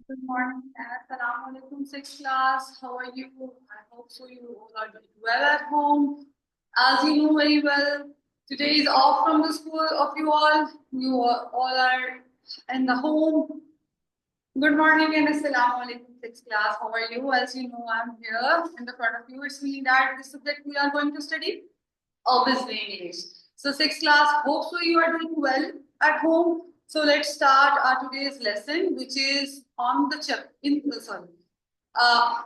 Good morning and Assalamu alaikum, sixth class. How are you? I hope so you all are doing well at home. As you know very well, today is off from the school of you all. You all are in the home. Good morning and Assalamu alaikum, sixth class. How are you? As you know, I'm here in the front of you. It's me that the subject we are going to study, obviously English. So sixth class, hope so you are doing well at home. So let's start our today's lesson, which is on the chapter. Sorry. Uh,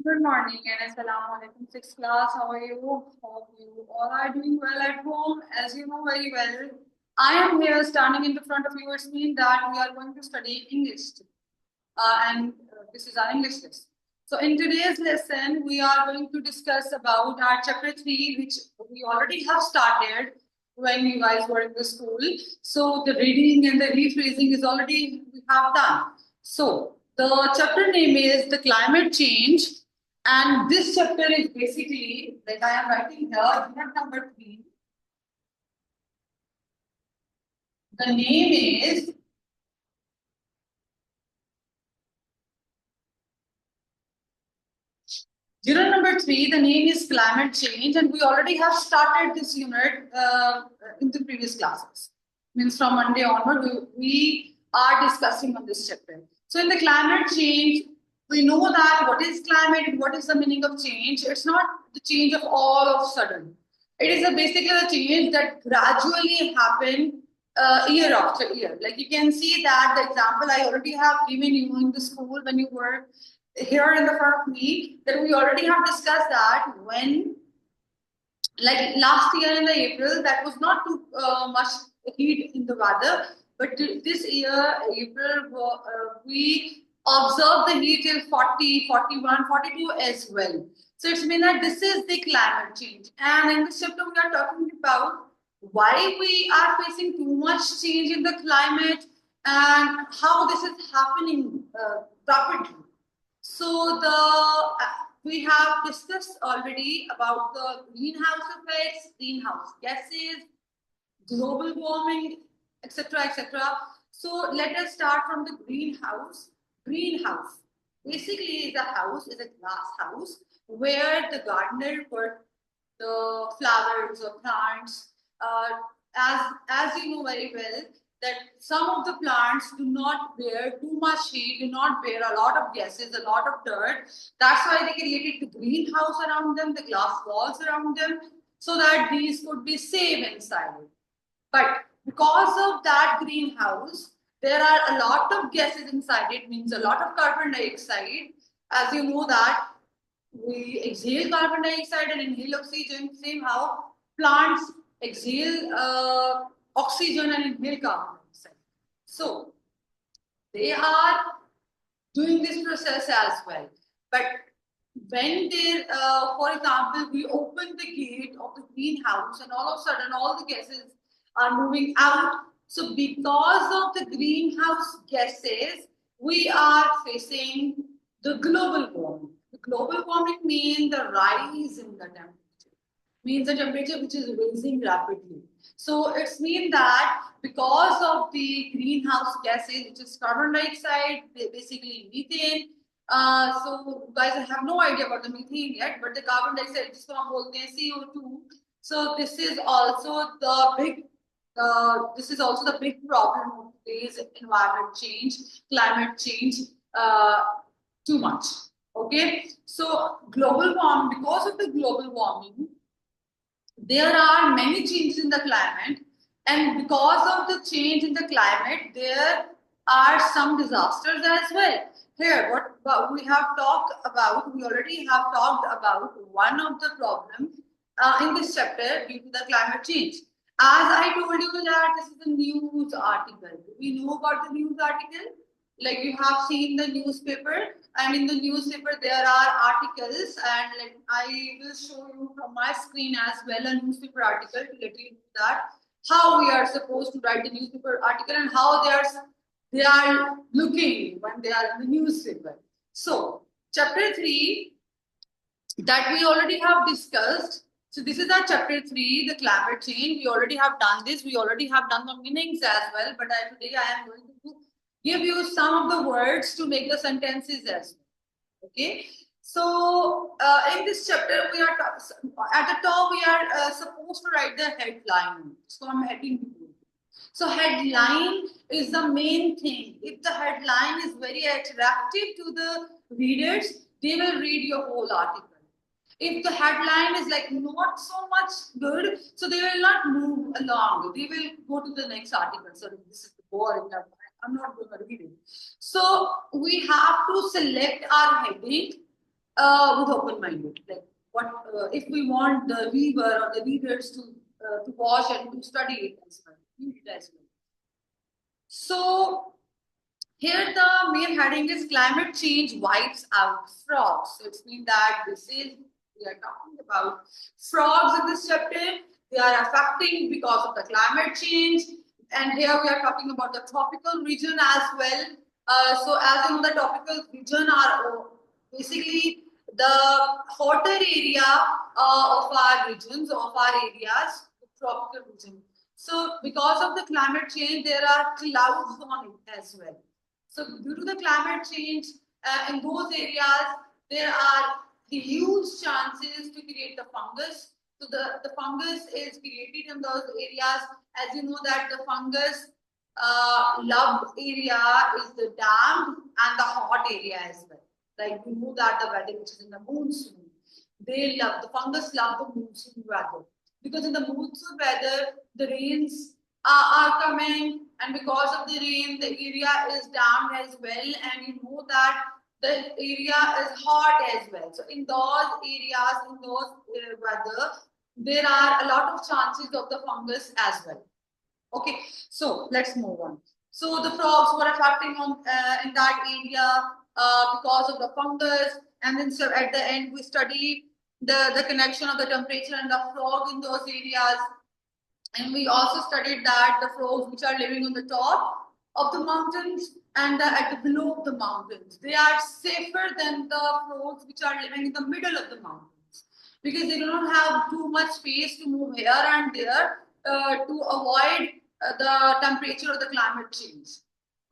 Good morning and Assalamu alaikum, sixth class. How are you? Hope you all are doing well at home. As you know very well, I am here standing in the front of you. It means that we are going to study English. And this is our English lesson. So in today's lesson, we are going to discuss about our chapter 3, which we already have started when you guys were in the school. So the reading and the rephrasing is already we have done. So the chapter name is the climate change. And this chapter is basically, like I am writing here, unit number 3. The name is unit number 3, the name is climate change, and we already have started this unit in the previous classes. Means from Monday onward, we are discussing on this chapter. So in the climate change, we know that what is climate, what is the meaning of change. It's not the change of all of sudden. It is basically the change that gradually happen year after year. Like you can see that the example I already have given you in the school when you were here in the front of me, that we already have discussed that when, like last year in the April, that was not too much heat in the weather, but this year, April, we observed the heat till 40, 41, 42 as well. So it's mean that this is the climate change. And in this chapter, we are talking about why we are facing too much change in the climate and how this is happening rapidly. So we have discussed already about the greenhouse effects, greenhouse gases, global warming, etc., etc. So let us start from the greenhouse. Greenhouse basically is a house, is a glass house where the gardener put the flowers or plants. As you know very well, that some of the plants do not bear too much heat, do not bear a lot of gases, a lot of dirt. That's why they created the greenhouse around them, the glass walls around them, so that these could be safe inside it. But because of that greenhouse, there are a lot of gases inside it, means a lot of carbon dioxide. As you know that we exhale carbon dioxide and inhale oxygen. Same how plants exhale oxygen and inhale carbon dioxide. So they are doing this process as well. But when they, for example, we open the gate of the greenhouse and all of a sudden all the gases are moving out. So because of the greenhouse gases, we are facing the global warming. The global warming means the rise in the temperature, means the temperature which is rising rapidly. So it's mean that because of the greenhouse gases, which is carbon dioxide, basically methane. So you guys have no idea about the methane yet, but the carbon dioxide is from CO2. So this is also the big. This is also the big problem of today's environment change, climate change. Too much. Okay, so global warming, because of the global warming, there are many changes in the climate, and because of the change in the climate, there are some disasters as well. Here, what we have talked about, we already have talked about one of the problems in this chapter due to the climate change. As I told you that this is a news article. Do we know about the news article? Like you have seen the newspaper, and in the newspaper there are articles, and like I will show you from my screen as well a newspaper article to let you know that how we are supposed to write the newspaper article and how they are looking when they are in the newspaper. So chapter 3 that we already have discussed. So this is our chapter 3, the climate change. We already have done this. We already have done the meanings as well. But today I am going to give you some of the words to make the sentences as well. Okay. So in this chapter, we are at the top. We are supposed to write the headline. So I'm heading. So headline is the main thing. If the headline is very attractive to the readers, they will read your whole article. If the headline is like not so much good, so they will not move along. They will go to the next article. So this is boring. I'm not going to read it. So we have to select our heading with open-minded. Like what if we want the viewer or the readers to watch and to study it as well, read it as well. So here the main heading is climate change wipes out frogs. So it's mean that this is we are talking about frogs in this chapter. They are affecting because of the climate change. And here we are talking about the tropical region as well. So as you know, the tropical region are basically the hotter area of our regions, of our areas, the tropical region. So because of the climate change, there are clouds on it as well. So due to the climate change in those areas, there are huge chances to create the fungus. So the fungus is created in those areas. As you know that the fungus loved area is the damp and the hot area as well. Like you know that the weather which is in the monsoon, they love the fungus love the monsoon weather. Because in the monsoon weather, the rains are coming, and because of the rain, the area is damp as well, and you know that the area is hot as well. So in those areas, in those weather, there are a lot of chances of the fungus as well. Okay, so let's move on. So the frogs were affecting on in that area because of the fungus, and then so at the end we study the connection of the temperature and the frog in those areas. And we also studied that the frogs which are living on the top of the mountains and at the below of the mountains, they are safer than the frogs which are living in the middle of the mountains, because they do not have too much space to move here and there to avoid the temperature or the climate change.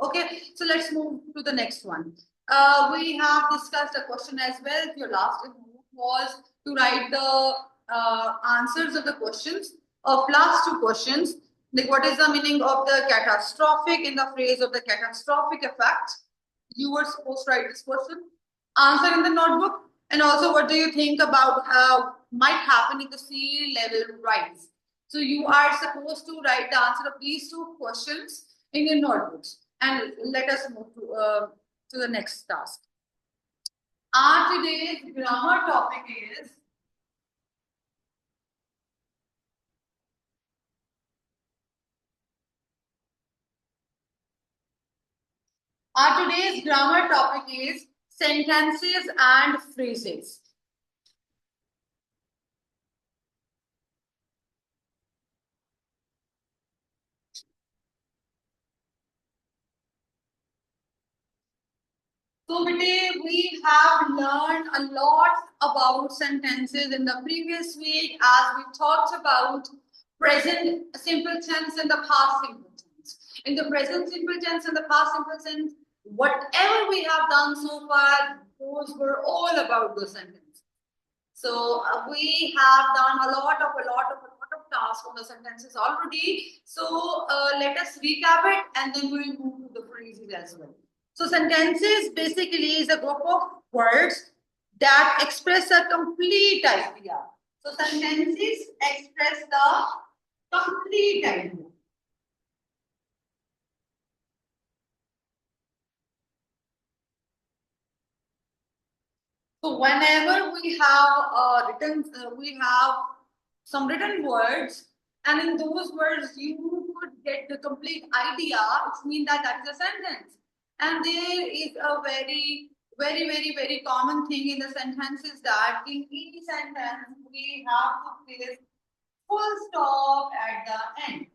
Okay, so let's move to the next one. We have discussed a question as well. Your last was to write the answers of the questions of last two questions. Like what is the meaning of the catastrophic in the phrase of the catastrophic effect? You were supposed to write this question. Answer in the notebook. And also what do you think about how might happen if the sea level rise? So you are supposed to write the answer of these two questions in your notebooks. And let us move to the next task. Our today's grammar topic is sentences and phrases. So today we have learned a lot about sentences in the previous week as we talked about present simple tense and the past simple tense. In the present simple tense and the past simple tense, whatever we have done so far, those were all about the sentence. So we have done a lot of tasks on the sentences already. So let us recap it and then we'll move to the phrases as well. So sentences basically is a group of words that express a complete idea. So sentences express the complete idea. So whenever we have we have some written words, and in those words you could get the complete idea. It means that that is a sentence. And there is a very common thing in the sentences that in each sentence we have to place full stop at the end.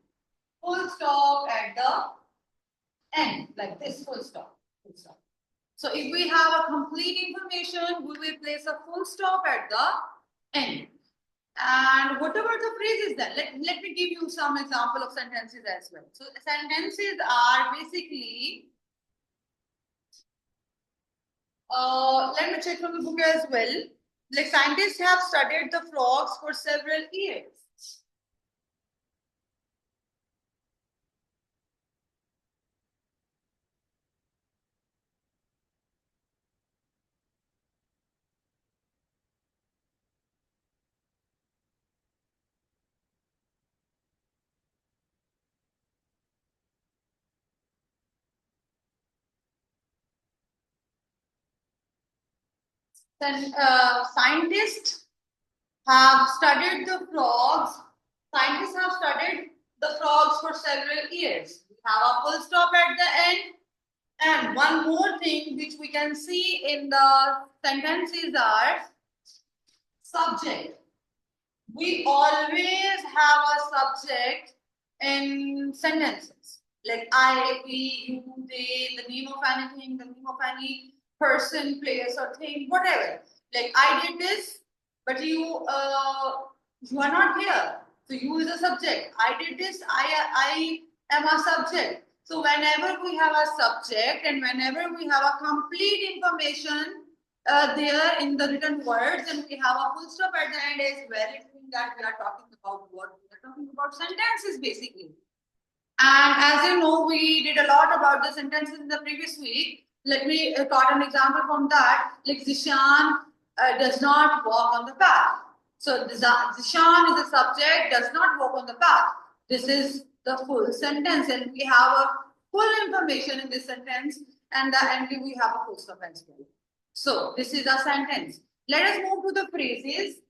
Full stop at the end, like this, full stop. Full stop. So if we have a complete information, we will place a full stop at the end. And what about the phrases then? Let me give you some example of sentences as well. So sentences are basically, let me check from the book as well. Like scientists have studied the frogs for several years. Then scientists have studied the frogs. Scientists have studied the frogs for several years. We have a full stop at the end. And one more thing which we can see in the sentences are subject. We always have a subject in sentences. Like I, we, you, they, the name of anything, the name of any person, place, or thing, whatever. Like I did this, but you are not here. So you is a subject. I did this. I am a subject. So whenever we have a subject and whenever we have a complete information there in the written words, and we have a full stop at the end as well, it means that we are talking about what we are talking about sentences basically. And as you know, we did a lot about the sentences in the previous week. Let me quote an example from that. Like Zishan does not walk on the path. So Zishan is a subject, does not walk on the path. This is the full sentence, and we have a full information in this sentence, and the end we have a full stop as well. So this is a sentence. Let us move to the phrases.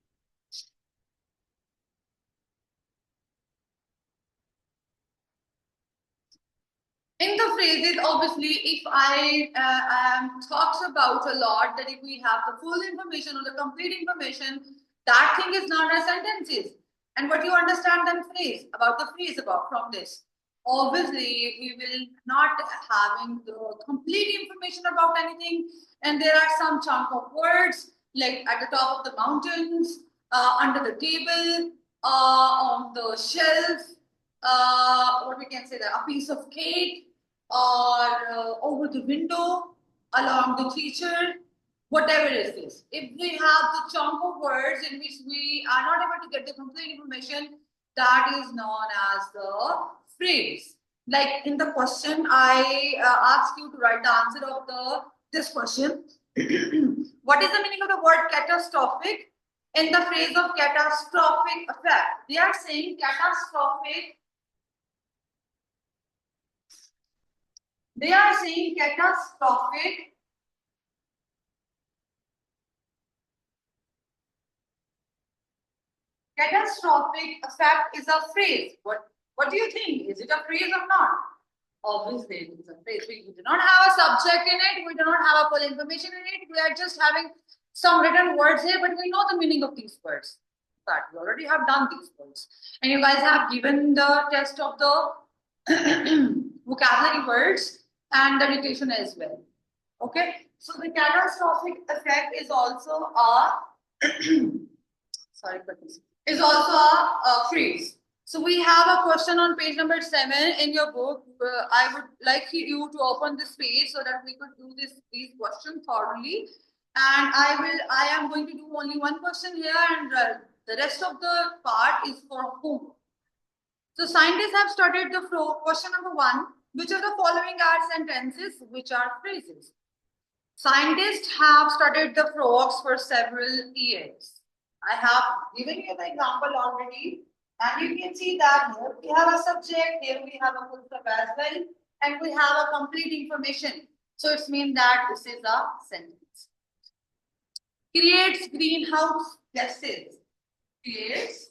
In the phrases, obviously, if I talks about a lot, that if we have the full information or the complete information, that thing is known as sentences. And what you understand then phrase about the phrase about from this. Obviously, we will not having the complete information about anything, and there are some chunk of words like at the top of the mountains, under the table, on the shelf, what we can say that a piece of cake, or over the window, along the teacher, whatever it is. If we have the chunk of words in which we are not able to get the complete information, that is known as the phrase. Like in the question, I ask you to write the answer of this question. What is the meaning of the word catastrophic? In the phrase of catastrophic effect, they are saying catastrophic. They are saying catastrophic effect is a phrase. What do you think? Is it a phrase or not? Obviously, it is a phrase. We do not have a subject in it. We do not have a full information in it. We are just having some written words here, but we know the meaning of these words. But we already have done these words. And you guys have given the test of the vocabulary words and the dictation as well. Okay, so the catastrophic effect is also a sorry for this, is also a phrase. So we have a question on page number 7 in your book. I would like you to open this page so that we could do these questions thoroughly. And I am going to do only one question here, and the rest of the part is for homework. So scientists have studied the question number 1. Which of the following are sentences, which are phrases? Scientists have studied the frogs for several years. I have given you the example already, and you can see that here we have a subject, here we have a full stop as well, and we have a complete information. So it means that this is a sentence. Creates greenhouse gases. Creates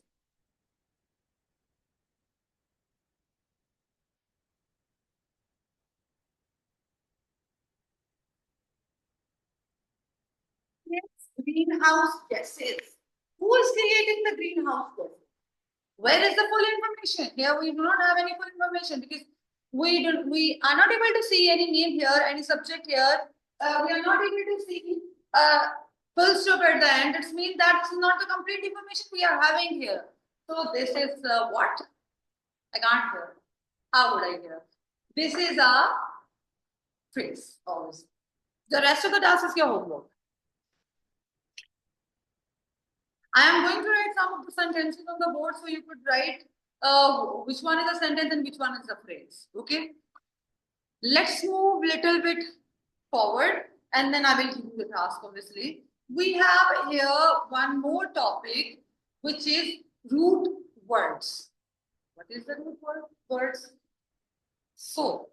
greenhouse gases. Who is creating the greenhouse gases? Where is the full information? Here we do not have any full information because we are not able to see any name here, any subject here. We are not able to see full stop at the end, it means that this is not the complete information we are having here. So this is what? I can't hear. How would I hear? This is a phrase, obviously. The rest of the task is your homework. I am going to write some of the sentences on the board so you could write which one is a sentence and which one is a phrase. Okay. Let's move a little bit forward and then I will give you the task, obviously. We have here one more topic, which is root words. What is the root word? Words? So,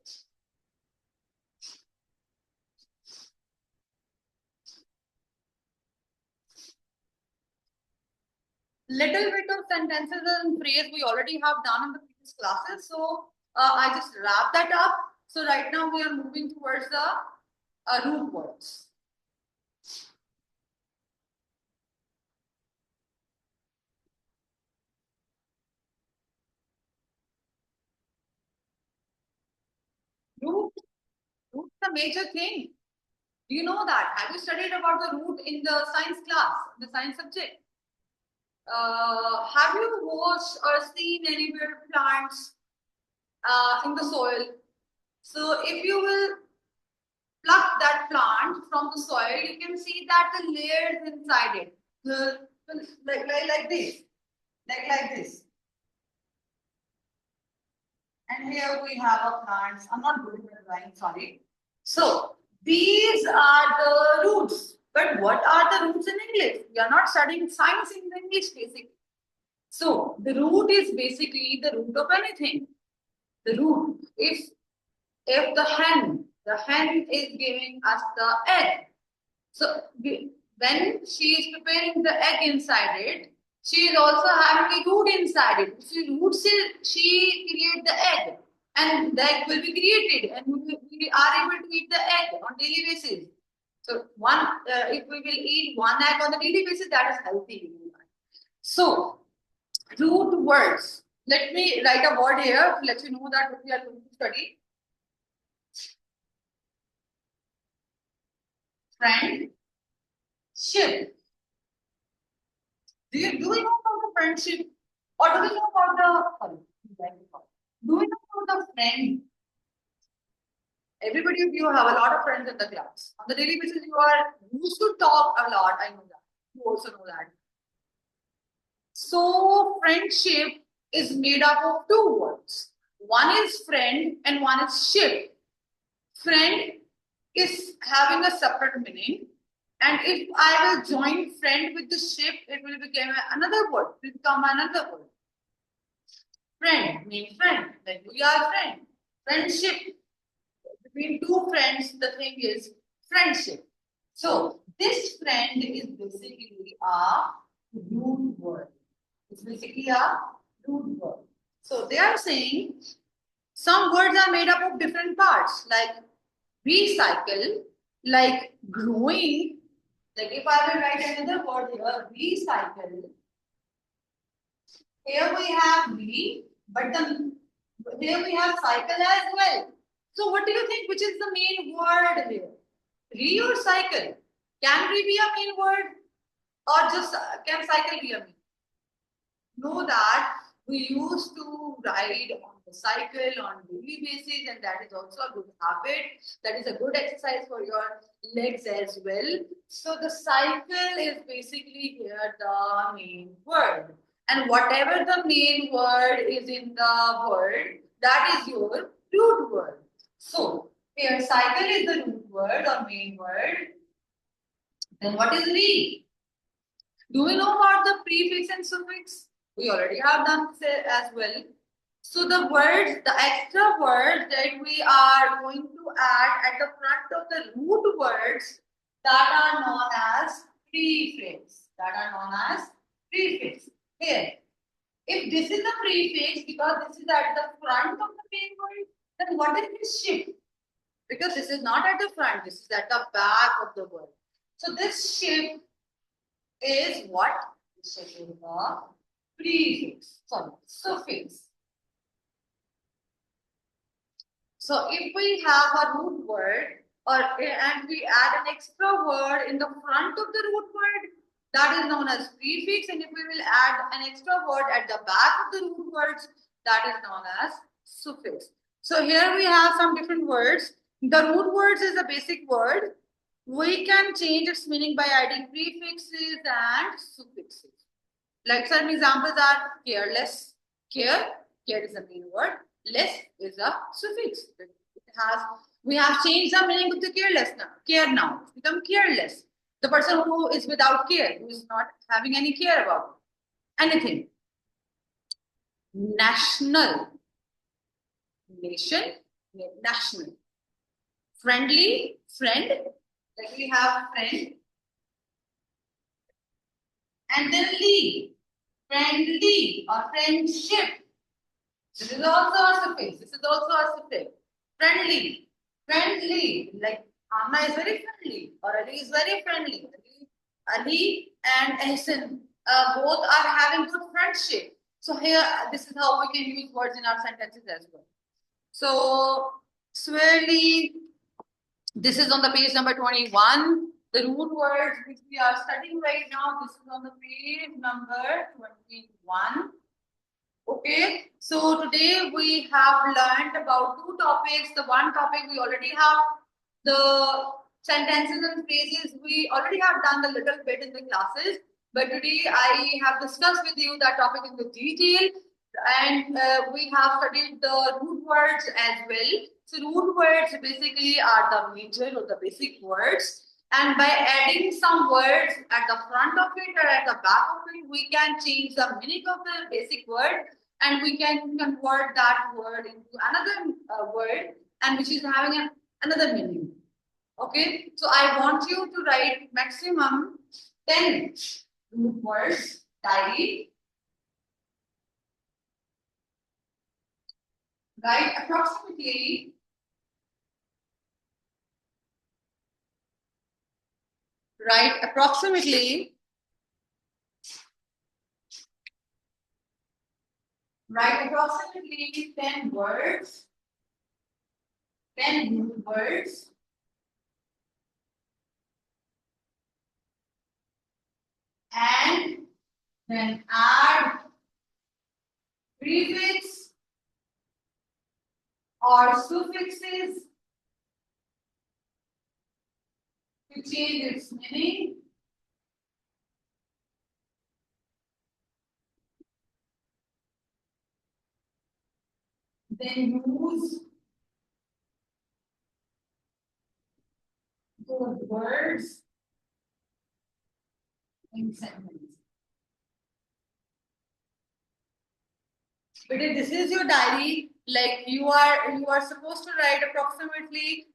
little bit of sentences and phrase we already have done in the previous classes. So, I just wrap that up. So, right now we are moving towards the root words. Root is a major thing. Do you know that? Have you studied about the root in the science class, the science subject? Have you watched or seen anywhere plants in the soil? So if you will pluck that plant from the soil, you can see that the layers inside it, like this, like this. And here we have a plant. I'm not good at drawing, sorry. So these are the roots. But what are the roots in English? We are not studying science in English, basically. So the root is basically the root of anything. The root is if the hen is giving us the egg. So when she is preparing the egg inside it, she is also having a root inside it. She roots it, she creates the egg, and the egg will be created, and we are able to eat the egg on daily basis. So if we will eat one egg on a daily basis, that is healthy. So root words. Let me write a word here to let you know that what we are going to study. Friendship. Do you know about the friendship? Or do you know about do you know about the friend? Everybody of you have a lot of friends in the class. On the daily basis, you are used to talk a lot. I know that. You also know that. So friendship is made up of two words. One is friend and one is ship. Friend is having a separate meaning. And if I will join friend with the ship, it will become another word. It will become another word. Friend means friend. Like we are friend. Friendship. Between two friends, the thing is friendship. So this friend is basically a root word. It's basically a root word. So they are saying some words are made up of different parts, like recycle, like growing. Like if I will write another word here, recycle. Here we have re, but here we have cycle as well. So what do you think? Which is the main word here? Re or cycle? Can re be a main word, or just can cycle be a main? Know that we used to ride on the cycle on daily basis, and that is also a good habit. That is a good exercise for your legs as well. So the cycle is basically here the main word. And whatever the main word is in the word, that is your root word. So here cycle is the root word or main word. Then what is re? Do we know about the prefix and suffix? We already have done this as well. So the words, the extra words that we are going to add at the front of the root words that are known as prefix. Here, if this is the prefix because this is at the front of the main word, then what is this ship? Because this is not at the front, this is at the back of the word. So this ship is what? This is the prefix, sorry, suffix. So if we have a root word and we add an extra word in the front of the root word, that is known as prefix. And if we will add an extra word at the back of the root words, that is known as suffix. So here we have some different words. The root words is a basic word. We can change its meaning by adding prefixes and suffixes. Like some examples are careless, care is the main word, less is a suffix. We have changed the meaning of the careless now. Care now. It's become careless. The person who is without care, who is not having any care about anything. National. Nation, national. Friendly, friend. Like we have friend. And then lee, friendly or friendship. This is also a suffix. This is also a suffix. Friendly, friendly. Like Amma is very friendly, or Ali is very friendly. Ali and Ehsan both are having good friendship. So here, this is how we can use words in our sentences as well. So, swearly, this is on the page number 21. The root words which we are studying right now, this is on the page number 21. Okay, so today we have learned about two topics. The one topic we already have the sentences and phrases. We already have done a little bit in the classes, but today I have discussed with you that topic in the detail, and we have studied the root words as well. So root words basically are the major or the basic words. And by adding some words at the front of it or at the back of it, we can change the meaning of the basic word, and we can convert that word into another word, and which is having another meaning. Okay, so I want you to write maximum 10 root words diary. Write approximately 10 words, 10 root words. And then add prefix or suffixes to change its meaning. Then use those words in sentences. But if this is your diary, like you are supposed to write approximately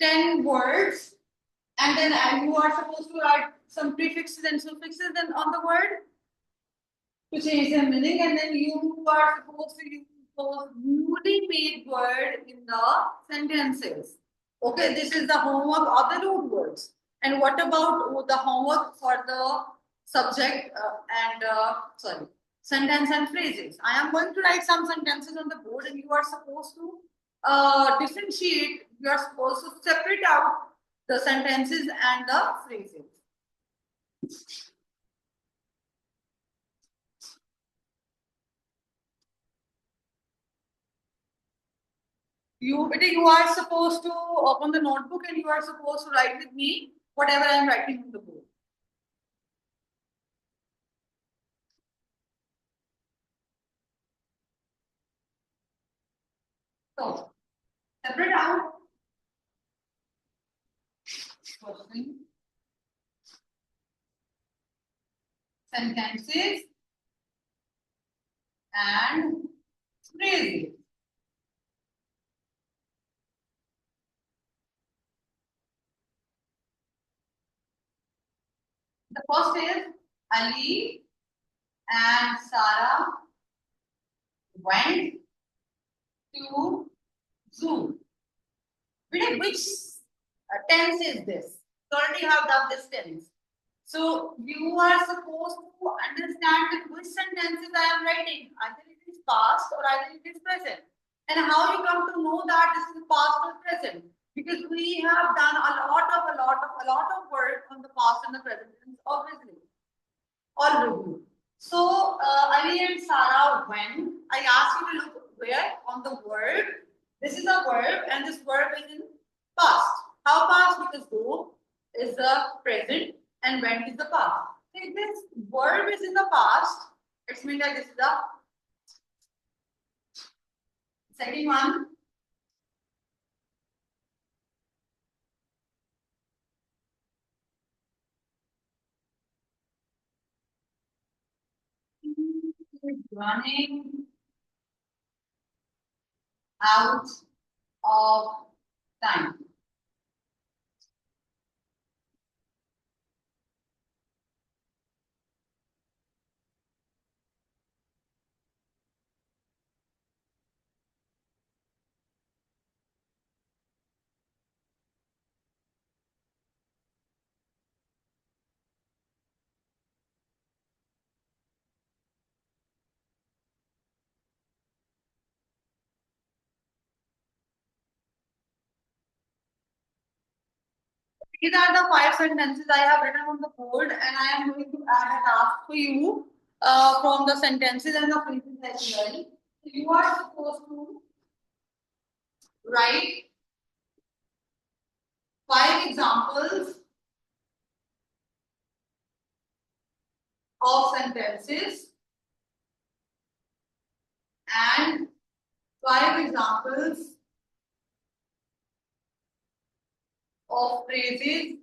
10 words, and then you are supposed to add some prefixes and suffixes then on the word to change their meaning, and then you are supposed to use those newly made word in the sentences. Okay, this is the homework of the root words. And what about the homework for the subject sorry, sentence and phrases? I am going to write some sentences on the board, and you are supposed to differentiate, you are supposed to separate out the sentences and the phrases. You are supposed to open the notebook, and you are supposed to write with me whatever I am writing on the board. So, separate out. First thing, sentences and phrases. The first is Ali and Sarah went to zoo. Which tense is this? You already have done this tense. So you are supposed to understand which sentences I am writing. Either it is past or either it is present. And how you come to know that this is past or present? because we have done a lot of work on the past and the present tense, obviously, already. So, Ali and Sarah, when I asked you to look where on the verb, this is a verb and this verb is in past. How past? Because go is the present and went is the past. If this verb is in the past, it means that this is the second one. Running out of time. These are the 5 sentences I have written on the board, and I am going to add a task for you from the sentences and the phrases as well. You are supposed to write 5 examples of sentences and 5 examples of phrases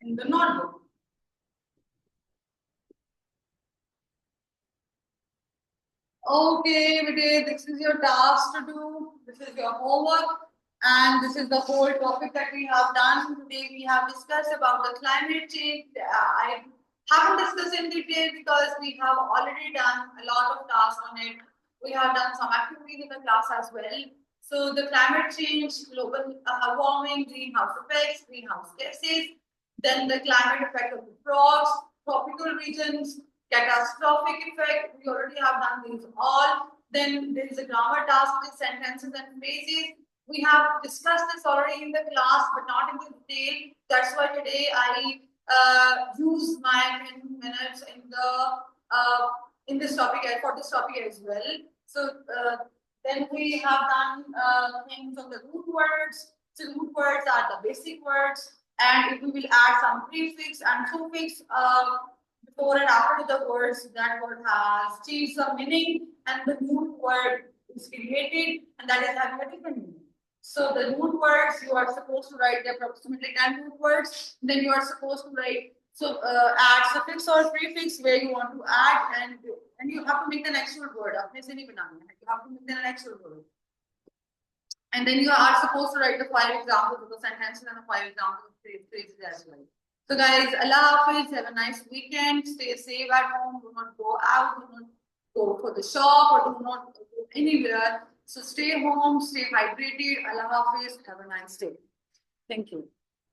in the notebook. Okay, Vijay, this is your task to do. This is your homework. And this is the whole topic that we have done today. We have discussed about the climate change. I haven't discussed in detail because we have already done a lot of tasks on it. We have done some activities in the class as well. So the climate change, global warming, greenhouse effects, greenhouse gases, then the climate effect of the frogs, tropical regions, catastrophic effect. We already have done these all. Then there is a grammar task with sentences and phrases. We have discussed this already in the class, but not in detail. That's why today I use my 10 minutes in this topic for this topic as well. So then we have done things on the root words. So root words are the basic words, and we will add some prefix and suffix before and after the words. That word has changed the meaning, and the new word is created, and that is having a different meaning. So the root words, you are supposed to write the approximately 10 root words. Then you are supposed to write, so add suffix or prefix where you want to add, and you have to make an actual word. You have to make an actual word. And then you are supposed to write the 5 examples of the sentences and the 5 examples of phrases as well. So guys, Allah Hafiz, have a nice weekend. Stay safe at home. Do not go out. Do not go for the shop or do not go anywhere. So stay home, stay hydrated. Allah Hafiz, have a nice day. Thank you.